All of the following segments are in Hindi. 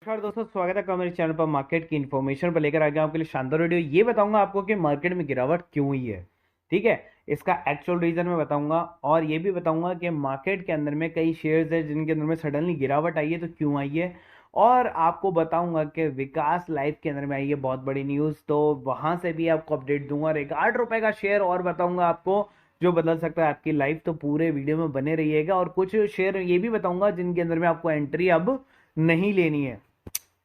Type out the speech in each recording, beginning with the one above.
नमस्कार दोस्तों, स्वागत है आपका मेरे चैनल पर। मार्केट की इन्फॉर्मेशन पर लेकर आ गया हूं आपके लिए शानदार वीडियो। ये बताऊंगा आपको कि मार्केट में गिरावट क्यों हुई है। ठीक है, इसका एक्चुअल रीजन मैं बताऊंगा और ये भी बताऊंगा कि मार्केट के अंदर में कई शेयर्स है जिनके अंदर में सडनली गिरावट आई है तो क्यों आई है। और आपको बताऊंगा कि विकास लाइफ के अंदर में आई है बहुत बड़ी न्यूज़, तो वहां से भी आपको अपडेट दूंगा। और एक 8 रुपए का शेयर और बताऊंगा आपको जो बदल सकता है आपकी लाइफ। तो पूरे वीडियो में बने रहिएगा। और कुछ शेयर ये भी बताऊंगा जिनके अंदर में आपको एंट्री अब नहीं लेनी है।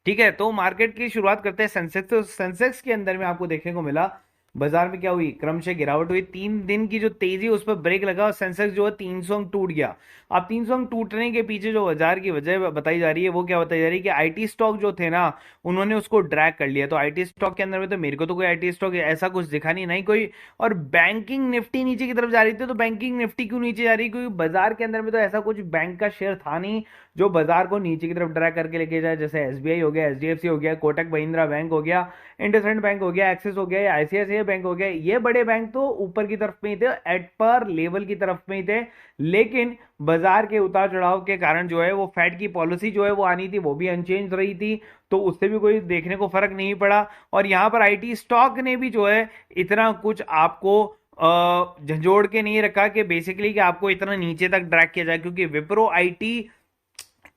ठीक है, तो मार्केट की शुरुआत करते हैं सेंसेक्स। तो सेंसेक्स के अंदर में आपको देखने को मिला बाजार में क्या हुई, क्रमशः गिरावट हुई। 3 दिन की जो तेजी उस पर ब्रेक लगा और सेंसेक्स जो है 300 अंक टूट गया। अब 300 अंक टूटने के पीछे जो बाजार की वजह बताई जा रही है वो क्या बताई जा रही है कि आईटी स्टॉक जो थे ना उन्होंने उसको ड्रैग कर लिया। तो आईटी स्टॉक के अंदर में तो मेरे को तो कोई आईटी स्टॉक ऐसा कुछ दिखा नहीं कोई। और बैंकिंग निफ्टी नीचे की तरफ जा रही थी। तो बैंकिंग निफ्टी क्यों नीचे जा रही है, क्योंकि बाजार के अंदर में तो ऐसा कुछ बैंक का शेयर था नहीं जो बाजार को नीचे की तरफ ड्रैग करके लेके जाए। जैसे एसबीआई हो गया, एचडीएफसी हो गया, कोटक महिंद्रा बैंक हो गया, इंडसइंड बैंक हो गया, एक्सिस हो गया या आईसीआईसीआई बैंक हो गया। ये बड़े बैंक तो ऊपर की तरफ में ही थे, एट पर लेवल की तरफ में ही थे। लेकिन बाजार के उतार चढ़ाव के कारण जो है वो फेड की पॉलिसी जो है वो आनी थी वो भी अनचेंज रही थी, तो उससे भी कोई देखने को फर्क नहीं पड़ा। और यहां पर आईटी स्टॉक ने भी जो है इतना कुछ आपको झंझोड़ के नहीं रखा कि बेसिकली कि आपको इतना नीचे तक ड्रैग किया जाए, क्योंकि विप्रो आईटी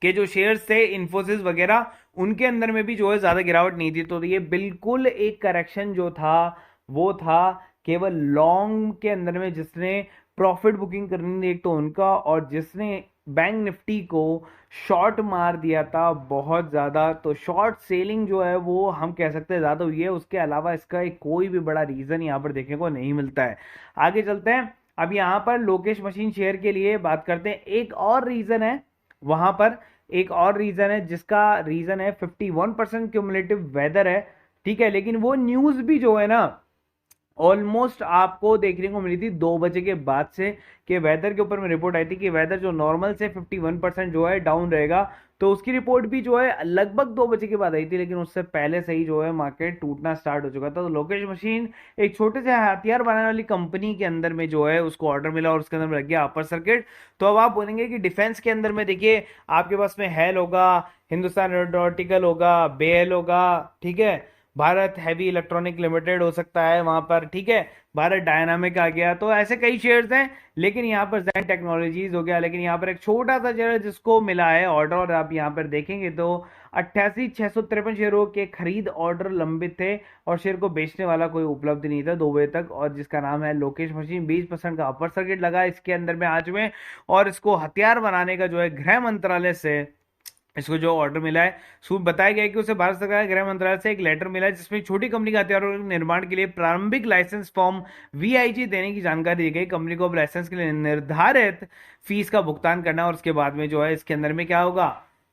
के जो शेयर्स थे, इंफोसिस वगैरह, उनके अंदर में भी जो है ज्यादा गिरावट नहीं थी। तो ये बिल्कुल एक करेक्शन जो था वो था केवल लॉन्ग के अंदर में जिसने प्रॉफिट बुकिंग करनी थी एक तो उनका, और जिसने बैंक निफ्टी को शॉर्ट मार दिया था बहुत ज्यादा। तो शॉर्ट सेलिंग जो है वो हम कह सकते हैं ज्यादा हुई है। उसके अलावा इसका एक कोई भी बड़ा रीजन यहां पर देखने को नहीं मिलता है। आगे चलते हैं। अब यहां पर लोकेश मशीन शेयर के लिए बात करते हैं। एक और रीजन है वहां पर, एक और रीजन है जिसका रीजन है 51% क्यूमुलेटिव वेदर है। ठीक है, लेकिन वो न्यूज भी जो है ना ऑलमोस्ट आपको देखने को मिली थी 2 बजे के बाद से, कि वेदर के ऊपर में रिपोर्ट आई थी कि वेदर जो नॉर्मल से 51% जो है डाउन रहेगा। तो उसकी रिपोर्ट भी जो है लगभग 2 बजे के बाद आई थी, लेकिन उससे पहले से ही जो है मार्केट टूटना स्टार्ट हो चुका था। तो लोकेश मशीन एक छोटे से हथियार बनाने वाली कंपनी के अंदर में जो है उसको ऑर्डर मिला और उसके अंदर में लग गया अपर सर्किट। तो अब आप बोलेंगे कि डिफेंस के अंदर में देखिए आपके पास में हेल होगा, हिंदुस्तान एरोनॉटिकल होगा, बेल होगा, ठीक है, भारत हैवी इलेक्ट्रॉनिक लिमिटेड हो सकता है वहां पर, ठीक है, भारत डायनामिक आ गया। तो ऐसे कई शेयर्स हैं। लेकिन यहाँ पर जैन टेक्नोलॉजीज हो गया। लेकिन यहाँ पर एक छोटा सा शेयर जिसको मिला है ऑर्डर, और आप यहाँ पर देखेंगे तो 88,653 शेयरों के खरीद ऑर्डर लंबित थे और शेयर को बेचने वाला कोई उपलब्ध नहीं था 2 बजे तक, और जिसका नाम है लोकेश मशीन। 20% का अपर सर्किट लगा इसके अंदर में आज में। और इसको हथियार बनाने का जो है गृह मंत्रालय से इसको जो ऑर्डर मिला है, सूब बताया गया है कि उसे भारत सरकार गृह मंत्रालय से एक लेटर मिला है जिसमें छोटी कंपनी का हथियारों के निर्माण के लिए प्रारंभिक लाइसेंस फॉर्म वीआईजी देने की जानकारी दी गई। कंपनी को अब लाइसेंस के लिए निर्धारित फीस का भुगतान करना, और उसके बाद में जो है इसके अंदर में क्या होगा,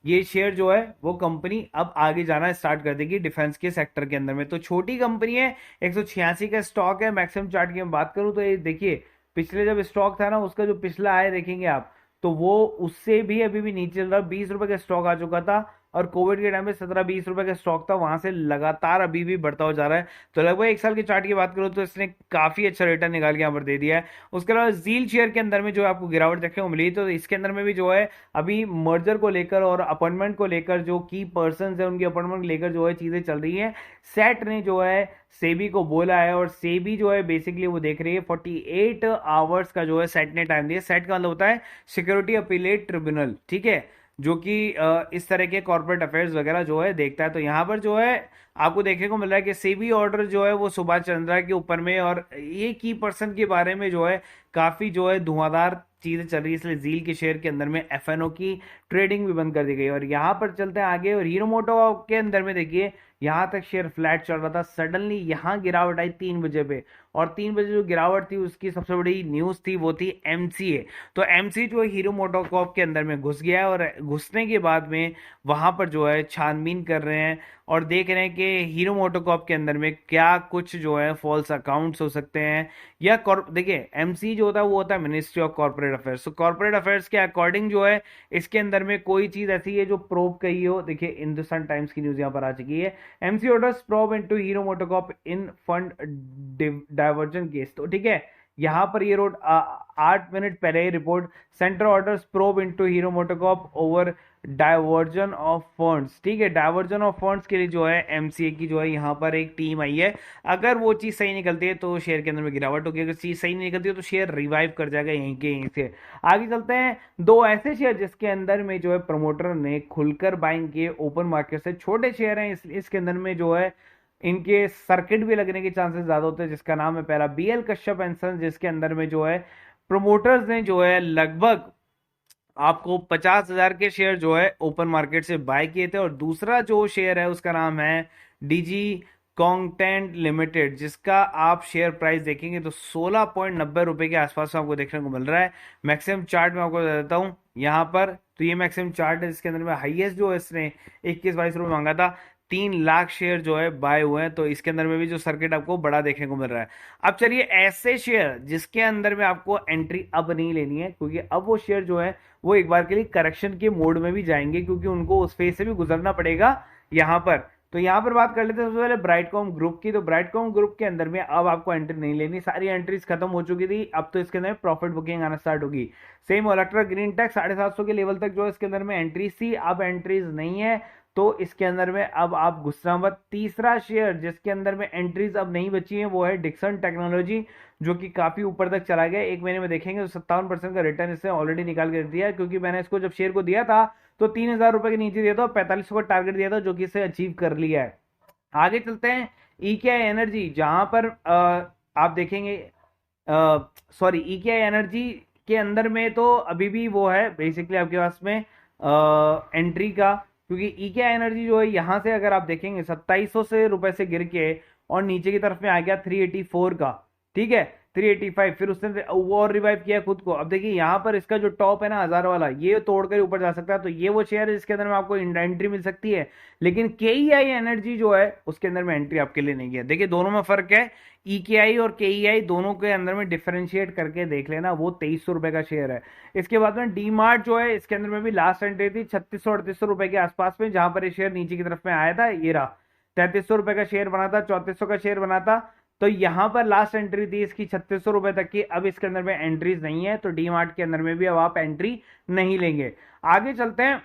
ये शेयर जो है वो कंपनी अब आगे जाना स्टार्ट कर देगी डिफेंस के सेक्टर के अंदर में। तो छोटी कंपनी है, 186 का स्टॉक है। मैक्सिमम चार्ट की मैं बात करूं तो ये देखिए पिछले जब स्टॉक था ना उसका जो पिछला आया देखेंगे आप, तो वो उससे भी अभी भी नीचे चल रहा। 20 रुपए का स्टॉक आ चुका था और कोविड के टाइम पे 17-20 रुपए का स्टॉक था, वहां से लगातार अभी भी बढ़ता हो जा रहा है। तो लगभग 1 साल के चार्ट की बात करूं तो इसने काफी अच्छा रिटर्न निकाल के यहाँ पर दे दिया है। उसके अलावा जील शेयर के अंदर में जो आपको गिरावट देखने को मिली, तो इसके अंदर में भी जो है अभी मर्जर को लेकर और अपॉइंटमेंट को लेकर जो की पर्सन है उनकी अपॉइंटमेंट लेकर जो है चीजें चल रही है। सेट ने जो है सेबी को बोला है, और सेबी जो है बेसिकली वो देख रही है 48 आवर्स का जो है सेट ने टाइम दिया। सेट का मतलब होता है सिक्योरिटी अपीलेट ट्रिब्यूनल, ठीक है, जो कि इस तरह के कॉर्पोरेट अफेयर्स वगैरह जो है देखता है। तो यहाँ पर जो है आपको देखने को मिल रहा है कि सेबी ऑर्डर जो है वो सुभाष चंद्रा के ऊपर में, और ये की पर्सन के बारे में जो है काफी जो है धुआंधार चीजें चल रही है, इसलिए जील के शेयर के अंदर में एफएनओ की ट्रेडिंग भी बंद कर दी गई। और यहाँ पर चलते हैं आगे, और हीरो मोटो के अंदर में देखिए यहां तक शेयर फ्लैट चल रहा था, सडनली यहां गिरावट आई 3 बजे पे। और 3 बजे जो गिरावट थी उसकी सबसे बड़ी न्यूज थी वो थी एमसीए। तो एमसी जो हीरो मोटोकॉर्प के अंदर में घुस गया है, और घुसने के बाद में वहां पर जो है छानबीन कर रहे हैं और देख रहे हैं कि हीरो मोटोकॉर्प के अंदर में क्या कुछ जो है फॉल्स अकाउंट्स हो सकते हैं, या देखिए एमसी जो होता है वो होता है मिनिस्ट्री ऑफ कॉर्पोरेट अफेयर्स। तो कॉर्पोरेट अफेयर्स के अकॉर्डिंग जो है इसके अंदर में कोई चीज ऐसी है जो प्रोब कही हो। देखिए हिंदुस्तान टाइम्स की न्यूज यहां पर आ चुकी है, MC orders probe into Hero MotoCorp in fund diversion case. तो ठीक है, यहां पर ये रोड 8 मिनट पहले ही report, centre orders probe into Hero MotoCorp over diversion of funds, ठीक है, डाइवर्जन ऑफ फंड्स के लिए जो है एमसीए की जो है यहाँ पर एक टीम आई है। अगर वो चीज़ सही निकलती है तो शेयर के अंदर में गिरावट होगी, अगर चीज़ सही नहीं निकलती है तो शेयर रिवाइव कर जाएगा यहीं से। आगे चलते हैं, दो ऐसे शेयर जिसके अंदर में जो है प्रमोटर ने खुलकर बाइंग किए ओपन मार्केट से, छोटे शेयर हैं इसके अंदर में जो है इनके सर्किट भी लगने के चांसेस ज्यादा होते हैं, जिसका नाम है पहला बीएल कश्यप एंड सन्स, जिसके अंदर में जो है प्रमोटर्स ने जो है लगभग आपको 50,000 के शेयर जो है ओपन मार्केट से बाय किए थे। और दूसरा जो शेयर है उसका नाम है डीजी कॉन्टेंट लिमिटेड, जिसका आप शेयर प्राइस देखेंगे तो 16.90 रुपए के आसपास आपको देखने को मिल रहा है। मैक्सिमम चार्ट में आपको बता देता हूं यहाँ पर, तो ये मैक्सिमम चार्ट है जिसके अंदर में हाईएस्ट जो है इसने 21-22 रुपए मांगा था, 3 लाख शेयर जो है बाय हुए हैं, तो इसके अंदर में भी जो सर्किट आपको बड़ा देखने को मिल रहा है। अब चलिए ऐसे शेयर जिसके अंदर में आपको एंट्री अब नहीं लेनी है, क्योंकि अब वो शेयर जो है वो एक बार के लिए करेक्शन के मोड में भी जाएंगे, क्योंकि उनको उस फेज से भी गुजरना पड़ेगा यहाँ पर। तो यहाँ पर बात कर लेते हैं सबसे पहले ब्राइटकॉम ग्रुप की। तो ब्राइटकॉम ग्रुप के अंदर में अब आपको एंट्री नहीं लेनी, सारी एंट्रीज खत्म हो चुकी थी, अब तो इसके अंदर प्रॉफिट बुकिंग आना स्टार्ट होगी। सेम इलेक्ट्रा ग्रीन टेक 750 के लेवल तक जो है इसके अंदर में एंट्रीज थी, अब एंट्रीज नहीं है, तो इसके अंदर में अब आप गुस्सा मत। तीसरा शेयर जिसके अंदर में एंट्रीज अब नहीं बची है वो है डिक्सन टेक्नोलॉजी, जो कि काफी ऊपर तक चला गया। एक महीने में देखेंगे तो 57% का रिटर्न इसने ऑलरेडी निकाल के दिया है, क्योंकि मैंने इसको जब शेयर को दिया था तो 3,000 रुपए के नीचे दिया था, 4500 का टारगेट दिया था, जो कि इसे अचीव कर लिया है। आगे चलते हैं ईकेआई एनर्जी, जहां पर आप देखेंगे सॉरी ईकेआई एनर्जी के अंदर में तो अभी भी वो है बेसिकली आपके पास में एंट्री का, क्योंकि ईकेआई एनर्जी जो है यहां से अगर आप देखेंगे 2700 से रुपए से गिर के और नीचे की तरफ में आ गया 384 का, ठीक है 385, फिर उसने वो और रिवाइव किया खुद को। अब देखिए यहाँ पर इसका जो टॉप है ना 1000 वाला, ये तोड़कर ऊपर जा सकता है, तो ये वो शेयर है जिसके अंदर में आपको एंट्री मिल सकती है। लेकिन केईआई एनर्जी जो है उसके अंदर में एंट्री आपके लिए नहीं है। देखिए दोनों में फर्क है, ईकेआई और केईआई दोनों के अंदर में डिफरेंशिएट करके देख लेना, वो 2300 रुपए का शेयर है। इसके बाद में डी मार्ट जो है इसके अंदर में भी लास्ट एंट्री थी 3600-3800 रुपए के आसपास में, जहां पर ये शेयर नीचे की तरफ में आया था, ये रहा 3300 रुपए का शेयर बना था, 3400 का शेयर बना था, तो यहां पर लास्ट एंट्री थी इसकी 3600 रुपए तक की। अब इसके अंदर में एंट्रीज नहीं है, तो डी मार्ट के अंदर में भी अब आप एंट्री नहीं लेंगे। आगे चलते हैं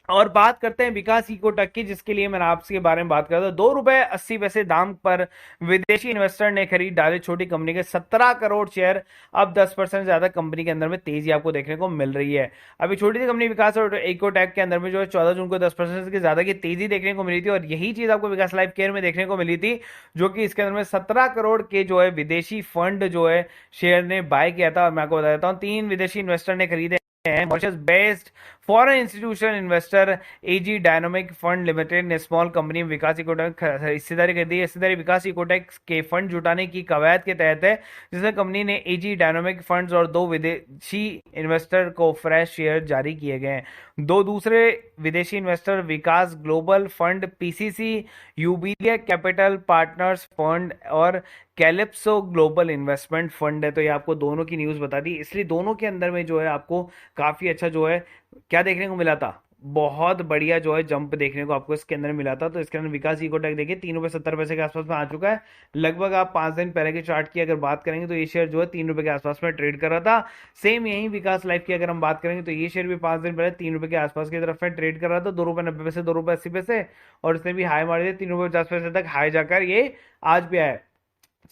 और बात करते हैं विकास इकोटेक की, जिसके लिए मैंने आपसे बारे में बात कर रहा था। 2 रुपए 80 पैसे दाम पर विदेशी इन्वेस्टर ने खरीद डाले छोटी कंपनी के 17 करोड़ शेयर। अब 10% ज्यादा कंपनी के अंदर में तेजी आपको देखने को मिल रही है। अभी छोटी सी कंपनी विकास और इकोटेक के अंदर में जो है 14 जून को 10% से ज्यादा की तेजी देखने को मिली थी, और यही चीज आपको विकास लाइफ केयर में देखने को मिली थी, जो कि इसके अंदर में 17 करोड़ के जो है विदेशी फंड जो है शेयर ने बाय किया था। और मैं आपको बता देता हूँ 3 विदेशी इन्वेस्टर ने खरीदे हैं। Mauritius based foreign institutional investor AG dynamic fund limited ने स्मॉल कंपनी में विकास इकोटेक हिस्सेदारी कर दी है। हिस्सेदारी विकास इकोटेक के फंड जुटाने की कवायद के तहत है, जिसमें कंपनी ने एजी डायनामिक फंड्स और 2 विदेशी इन्वेस्टर को फ्रेश शेयर जारी किए गए हैं। 2 दूसरे विदेशी investor Vikas global fund PCC, Eubilia capital partners fund और कैलिप्सो ग्लोबल इन्वेस्टमेंट फंड है। तो ये आपको दोनों की न्यूज बता दी, इसलिए दोनों के अंदर में जो है आपको काफी अच्छा जो है क्या देखने को मिला था, बहुत बढ़िया जो है जंप देखने को आपको इसके अंदर मिला था। तो इसके अंदर विकास इकोटेक देखिए 3 रुपए 70 पैसे के आसपास में आ चुका है। लगभग आप 5 दिन पहले के चार्ट की अगर बात करेंगे तो ये शेयर जो है 3 रुपए के आसपास में ट्रेड कर रहा था। सेम यही विकास लाइफ की अगर हम बात करेंगे तो ये शेयर भी 5 दिन पहले 3 रुपए के आसपास की तरफ में ट्रेड कर रहा था, 2 रुपए 90 पैसे 2 रुपए 80 पैसे, और इसने भी हाई मारे थे 3 रुपए 50 पैसे तक हाई जाकर ये आज भी आया।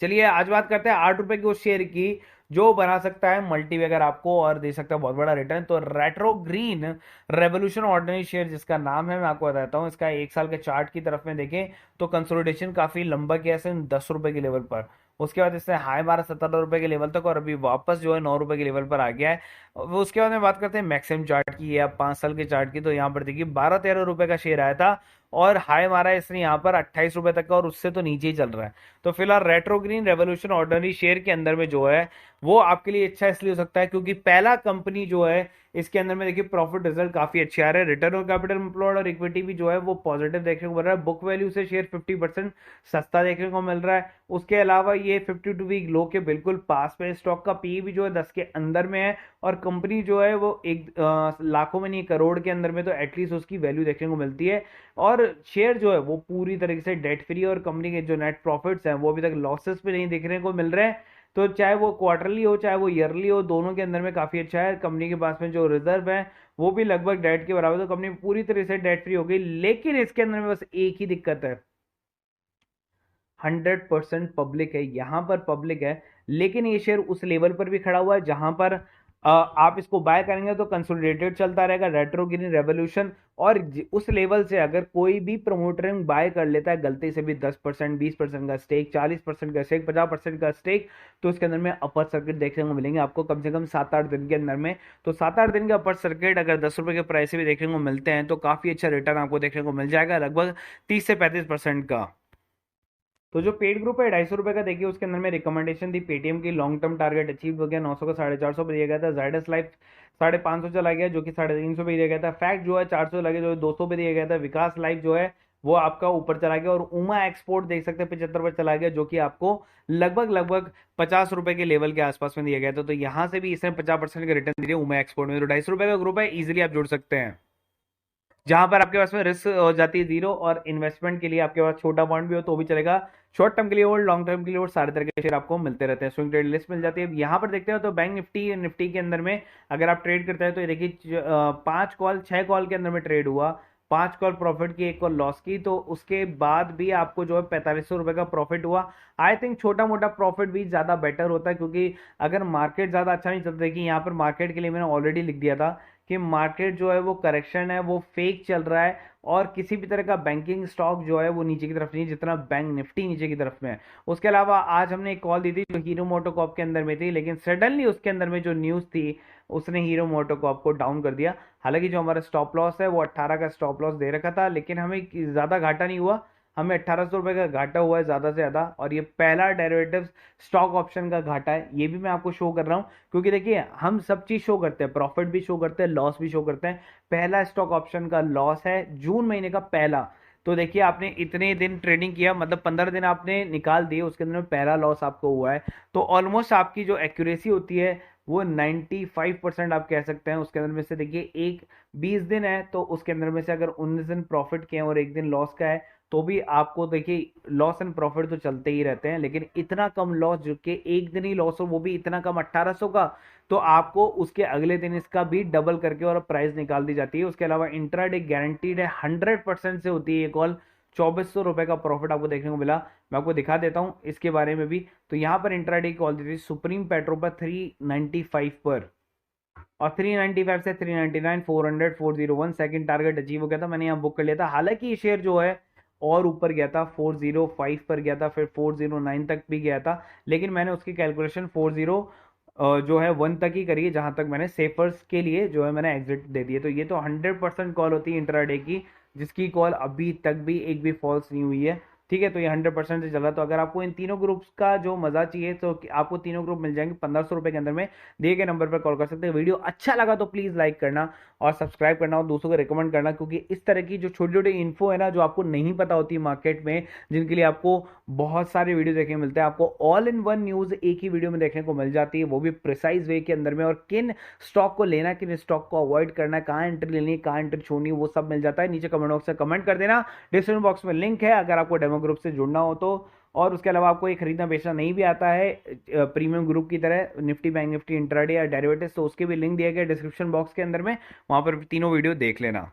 चलिए आज बात करते हैं 8 रुपए की उस शेयर की जो बना सकता है मल्टीबैगर आपको और दे सकता है बहुत बड़ा रिटर्न। तो retro green revolution ordinary share जिसका नाम है, मैं आपको बताता हूँ इसका 1 साल के चार्ट की तरफ में देखें तो कंसोलिडेशन काफी लंबा किया है 10 रुपए के लेवल पर। उसके बाद इसने हाई मारा 17 रुपए के लेवल तक और अभी वापस जो है 9 रुपए के लेवल पर आ गया है। उसके बाद में बात करते हैं मैक्सिमम चार्ट की या 5 साल के चार्ट की, तो यहाँ पर देखिए 12-13 रुपए का शेयर आया था और हाई मारा है इसने यहाँ पर 28 रुपए तक का, और उससे तो नीचे ही चल रहा है। तो फिलहाल retro green revolution ordinary share के अंदर में जो है वो आपके लिए अच्छा इसलिए हो सकता है क्योंकि पहला कंपनी जो है इसके अंदर में देखिए प्रॉफिट रिजल्ट काफी अच्छे आ रहे हैं, रिटर्न ऑन कैपिटल एम्प्लॉयड और इक्विटी भी जो है वो पॉजिटिव देखने को मिल रहा है, बुक वैल्यू से शेयर 50% सस्ता देखने को मिल रहा है। उसके अलावा ये 52 वीक लो के बिल्कुल पास में, स्टॉक का पी भी जो है 10 के अंदर में है, और कंपनी जो है वो लाखों में नहीं करोड़ के अंदर में तो एटलीस्ट उसकी वैल्यू देखने को मिलती है। और शेयर जो है वो पूरी तरीके से डेट फ्री, और कंपनी के जो नेट प्रॉफिट्स हैं वो अभी तक लॉसेस पे नहीं देखने को मिल रहे हैं। तो चाहे वो क्वार्टरली हो चाहे वो ईयरली हो, दोनों के अंदर में काफ़ी अच्छा है। कंपनी के पास में जो रिजर्व है वो भी लगभग डेट के बराबर, तो कंपनी पूरी तरह से डेट फ्री हो गई। लेकिन इसके अंदर में बस एक ही दिक्कत है, 100% पब्लिक है, यहां पर पब्लिक है, लेकिन ये शेयर उस लेवल पर भी खड़ा हुआ है जहां पर आप इसको बाय करेंगे तो कंसोलिडेटेड चलता रहेगा, रेट्रो ग्रीन रेवोल्यूशन। और उस लेवल से अगर कोई भी प्रमोटर बाय कर लेता है गलती से भी 10%, 20% का स्टेक, 40% का स्टेक, 50% का स्टेक, तो इसके अंदर में अपर सर्किट देखने को मिलेंगे आपको कम से कम 7-8 दिन के अंदर में। तो 7-8 दिन का अपर सर्किट अगर 10 रुपए के प्राइस से भी देखने को मिलते हैं तो काफी अच्छा रिटर्न आपको देखने को मिल जाएगा, लगभग 30 से 35% का। तो जो पेड ग्रुप है 250 रुपए का, देखिए उसके अंदर में रिकमेंडेशन थी पेटीएम की, लॉन्ग टर्म टारगेट अचीव हो गया, 900 का 450 पे दिया गया था। जायडस लाइफ 550 चला गया जो कि 350 पे दिया गया था। फैक्ट जो है 400 लगे जो 200 पे दिया गया था। विकास लाइफ जो है वो आपका ऊपर चला गया, और उमा एक्सपोर्ट देख सकते हैं 75 पर चला गया जो कि आपको लगभग लगभग 50 रुपए के लेवल के आसपास में दिया गया था। तो यहाँ से भी इसने 50% का रिटर्न दिया उमा एक्सपोर्ट में। तो 250 रुपए का ग्रुप है, इजिली आप जुड़ सकते हैं, जहां पर आपके पास में रिस्क हो जाती है जीरो, और इन्वेस्टमेंट के लिए आपके पास छोटा अमाउंट भी हो तो भी चलेगा। शॉर्ट टर्म के लिए होल्ड, लॉन्ग टर्म के लिए होल्ड, सारे तरह के शेयर आपको मिलते रहते हैं। स्विंग ट्रेड लिस्ट मिल जाती है। यहाँ पर देखते हो तो बैंक निफ्टी, निफ्टी के अंदर में अगर आप ट्रेड करते हैं तो ये देखिए 5 कॉल 6 कॉल के अंदर में ट्रेड हुआ, 5 कॉल प्रॉफिट की, 1 कॉल लॉस की, तो उसके बाद भी आपको जो है 4500 रुपए का प्रॉफिट हुआ। आई थिंक छोटा मोटा प्रॉफिट भी ज्यादा बेटर होता है, क्योंकि अगर मार्केट ज्यादा अच्छा नहीं चलता, कि यहाँ पर मार्केट के लिए मैंने ऑलरेडी लिख दिया था कि मार्केट जो है वो करेक्शन है, वो फेक चल रहा है, और किसी भी तरह का बैंकिंग स्टॉक जो है वो नीचे की तरफ नहीं, जितना बैंक निफ्टी नीचे की तरफ में है। उसके अलावा आज हमने एक कॉल दी थी जो हीरो मोटोकॉर्प के अंदर में थी, लेकिन सडनली उसके अंदर में जो न्यूज़ थी उसने हीरो मोटोकॉर्प को डाउन कर दिया। हालांकि जो हमारा स्टॉप लॉस है वो 18 का स्टॉप लॉस दे रखा था, लेकिन हमें ज़्यादा घाटा नहीं हुआ, हमें 1800 रुपये का घाटा हुआ है ज़्यादा से ज़्यादा। और ये पहला डेरिवेटिव स्टॉक ऑप्शन का घाटा है, ये भी मैं आपको शो कर रहा हूँ, क्योंकि देखिए हम सब चीज़ शो करते हैं, प्रॉफिट भी शो करते हैं, लॉस भी शो करते हैं। पहला स्टॉक ऑप्शन का लॉस है जून महीने का पहला। तो देखिए आपने इतने दिन ट्रेडिंग किया, मतलब 15 दिन आपने निकाल दिए, उसके अंदर में पहला लॉस आपको हुआ है। तो ऑलमोस्ट आपकी जो एक्यूरेसी होती है वो 95% आप कह सकते हैं। उसके अंदर में से देखिए एक 20 दिन है, तो उसके अंदर में से अगर 19 दिन प्रॉफिट के हैं और एक दिन लॉस का है, तो भी आपको देखिए लॉस एंड प्रॉफिट तो चलते ही रहते हैं, लेकिन इतना कम लॉस जो कि एक दिन ही लॉस हो, वो भी इतना कम 1800 का, तो आपको उसके अगले दिन इसका भी डबल करके और प्राइस निकाल दी जाती है। उसके अलावा इंट्राडे गारंटीड है, 100% से होती है ये कॉल। 2400 रुपए का प्रॉफिट आपको देखने को मिला। मैं आपको दिखा देता हूं इसके बारे में भी। तो यहाँ पर इंट्राडे की कॉल दी थी सुप्रीम पेट्रो पर 395 पर, और 395 से 399, 400, 401 सेकंड टारगेट अचीव हो गया था, मैंने यहाँ बुक कर लिया था। हालांकि ये शेयर जो है और ऊपर गया था, 405 पर गया था, फिर 409 तक भी गया था, लेकिन मैंने उसकी कैलकुलेशन 40 जो है 1 तक ही करी है, जहां तक मैंने सेफर्स के लिए जो है मैंने एग्जिट दे दिए। तो ये तो 100% कॉल होती है इंट्राडे की, जिसकी कॉल अभी तक भी एक भी फॉल्स नहीं हुई है। ठीक है, तो ये 100% से चला। तो अगर आपको इन तीनों ग्रुप्स का जो मजा चाहिए तो आपको तीनों ग्रुप मिल जाएंगे 1500 रुपए के अंदर में। दिए गए नंबर पर कॉल कर सकते हैं। वीडियो अच्छा लगा तो प्लीज लाइक करना और सब्सक्राइब करना और दोस्तों को रिकमेंड करना, क्योंकि इस तरह की जो छोटी छोटी इन्फो है ना, जो आपको नहीं पता होती मार्केट में, जिनके लिए आपको बहुत सारे वीडियो देखने मिलते हैं, आपको ऑल इन वन न्यूज एक ही वीडियो में देखने को मिल जाती है, वो भी प्रिसाइज वे के अंदर में, और किन स्टॉक को लेना, किन स्टॉक को अवॉइड करना है, कहाँ एंट्री लेनी है, कहाँ एंट्री छोड़नी है, वो सब मिल जाता है। नीचे कमेंट बॉक्स में कमेंट कर देना, डिस्क्रिप्शन बॉक्स में लिंक है अगर आपको डेमो ग्रुप से जुड़ना हो तो। और उसके अलावा आपको ये खरीदना बेचना नहीं भी आता है प्रीमियम ग्रुप की तरह, निफ्टी, बैंक निफ्टी, इंट्राडे या डेरिवेटिव्स, तो उसके भी लिंक दिया गया डिस्क्रिप्शन बॉक्स के अंदर में, वहां पर तीनों वीडियो देख लेना।